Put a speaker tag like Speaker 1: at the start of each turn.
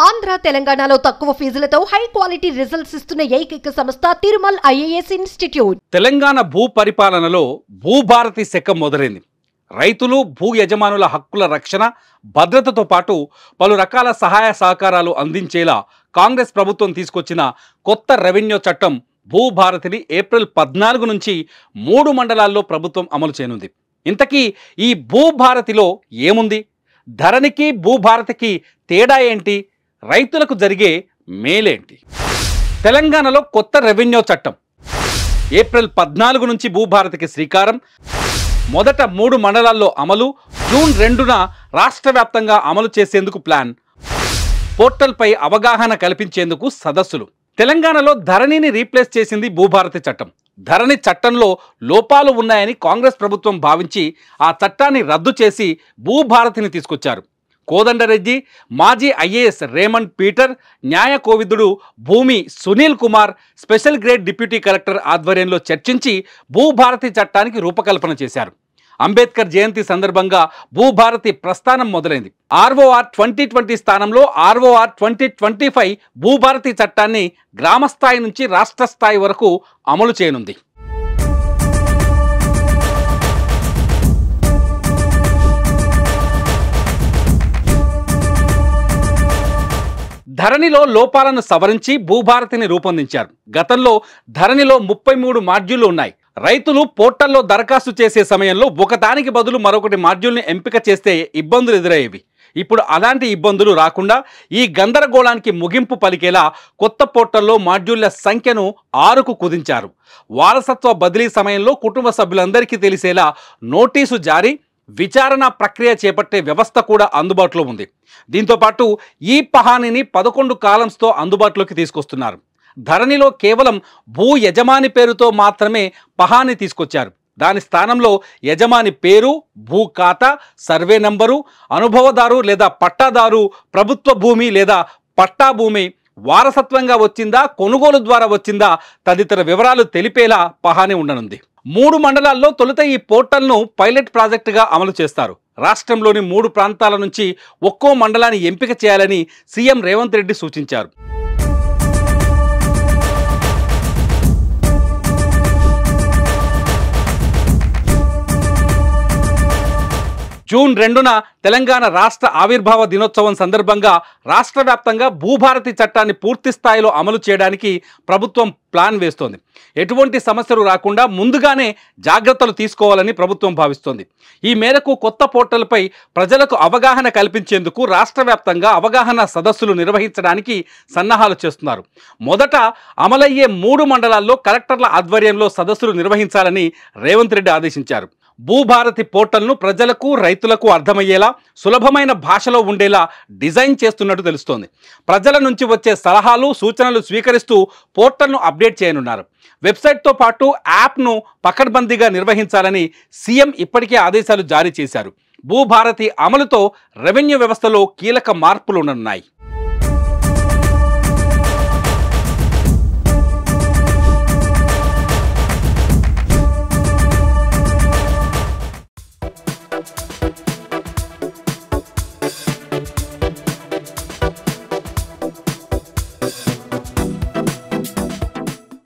Speaker 1: ఆంధ్ర తెలంగాణలో తక్కువ ఫీజులతో high quality results ఇస్తున్న ఏకైక సంస్థ తిరుమల్ ఐఏఎస్ ఇన్స్టిట్యూట్.
Speaker 2: తెలంగాణ భూ పరిపాలనలో భూభారతి శకం మొదలైంది. రైతులు, భూ యజమానుల హక్కుల రక్షణ, భద్రతతో పాటు పలు రకాల సహాయ సహకారాలు అందించేలా కాంగ్రెస్ ప్రభుత్వం తీసుకొచ్చిన కొత్త రెవెన్యూ చట్టం భూభారతిని ఏప్రిల్ 14 నుంచి 3 మండలాల్లో ప్రభుత్వం అమలు చేయనుంది. ఇంతకీ ఈ భూభారతిలో ఏముంది? ధరణికి భూభారతికి తేడా ఏంటి? రైతులకు జరిగే మేలేంటి? తెలంగాణలో కొత్త రెవెన్యూ చట్టం ఏప్రిల్ 14 నుంచి భూభారతికి శ్రీకారం. మొదట 3 మండలాల్లో అమలు. జూన్ 2న రాష్ట్ర వ్యాప్తంగా అమలు చేసేందుకు ప్లాన్. పోర్టల్పై అవగాహన కల్పించేందుకు సదస్సులు. తెలంగాణలో ధరణిని రీప్లేస్ చేసింది భూభారతి చట్టం. ధరణి చట్టంలో లోపాలు ఉన్నాయని కాంగ్రెస్ ప్రభుత్వం భావించి ఆ చట్టాన్ని రద్దు చేసి భూభారతిని తీసుకొచ్చారు. కోదండరెడ్డి, మాజీ ఐఏఎస్ రేమండ్ పీటర్, న్యాయ కోవిదుడు భూమి Sunil Kumar special grade deputy collector ఆధ్వర్యంలో చర్చించి భూభారతి చట్టానికి రూపకల్పన చేశారు. అంబేద్కర్ జయంతి సందర్భంగా భూభారతి ప్రస్థానం మొదలైంది. ROR 2020 స్థానంలో ROR 2025 భూభారతి చట్టాన్ని గ్రామస్థాయి నుంచి రాష్ట్ర స్థాయి వరకు అమలు చేయనుంది. ధరణిలో లోపాలను సవరించి భూభారతిని రూపొందించారు. గతంలో ధరణిలో 33 మాడ్యూళ్లు ఉన్నాయి. రైతులు పోర్టల్లో దరఖాస్తు చేసే సమయంలో ఒకదానికి బదులు మరొకటి మాడ్యూల్ని ఎంపిక చేస్తే ఇబ్బందులు ఎదురయ్యేవి. ఇప్పుడు అలాంటి ఇబ్బందులు రాకుండా ఈ గందరగోళానికి ముగింపు పలికేలా కొత్త పోర్టల్లో మాడ్యూళ్ల సంఖ్యను 6కు కుదించారు. వారసత్వ బదిలీ సమయంలో కుటుంబ సభ్యులందరికీ తెలిసేలా నోటీసు జారీ, విచారణ ప్రక్రియ చేపట్టే వ్యవస్థ కూడా అందుబాటులో ఉంది. దీంతోపాటు ఈ పహానీని 11 కాలమ్స్తో అందుబాటులోకి తీసుకొస్తున్నారు. ధరణిలో కేవలం భూ యజమాని పేరుతో మాత్రమే పహానీ తీసుకొచ్చారు. దాని స్థానంలో యజమాని పేరు, భూ ఖాతా, సర్వే నంబరు, అనుభవదారు లేదా పట్టాదారు, ప్రభుత్వ భూమి లేదా పట్టా భూమి, వారసత్వంగా వచ్చిందా, కొనుగోలు ద్వారా వచ్చిందా తదితర వివరాలు తెలిపేలా పహానీ ఉండనుంది. 3 మండలాల్లో తొలుత ఈ పోర్టల్ను పైలట్ ప్రాజెక్టుగా అమలు చేస్తారు. రాష్ట్రంలోని 3 ప్రాంతాల నుంచి ఒక్కో మండలాన్ని ఎంపిక చేయాలని సీఎం రేవంత్ రెడ్డి సూచించారు. జూన్ 2న తెలంగాణ రాష్ట్ర ఆవిర్భావ దినోత్సవం సందర్భంగా రాష్ట్ర వ్యాప్తంగా భూభారతి చట్టాన్ని పూర్తి స్థాయిలో అమలు చేయడానికి ప్రభుత్వం ప్లాన్ వేస్తోంది. ఎటువంటి సమస్యలు రాకుండా ముందుగానే జాగ్రత్తలు తీసుకోవాలని ప్రభుత్వం భావిస్తోంది. ఈ మేరకు కొత్త పోర్టల్పై ప్రజలకు అవగాహన కల్పించేందుకు రాష్ట్ర వ్యాప్తంగా అవగాహన సదస్సులు నిర్వహించడానికి సన్నాహాలు చేస్తున్నారు. మొదట అమలయ్యే 3 మండలాల్లో కలెక్టర్ల ఆధ్వర్యంలో సదస్సులు నిర్వహించాలని రేవంత్ రెడ్డి ఆదేశించారు. భూభారతి పోర్టల్ను ప్రజలకు, రైతులకు అర్థమయ్యేలా సులభమైన భాషలో ఉండేలా డిజైన్ చేస్తున్నట్టు తెలుస్తోంది. ప్రజల నుంచి వచ్చే సలహాలు, సూచనలు స్వీకరిస్తూ పోర్టల్ను అప్డేట్ చేయనున్నారు. వెబ్సైట్తో పాటు యాప్ను పకడ్బందీగా నిర్వహించాలని సీఎం ఇప్పటికే ఆదేశాలు జారీ చేశారు. భూభారతి అమలుతో రెవెన్యూ వ్యవస్థలో కీలక మార్పులు ఉండనున్నాయి.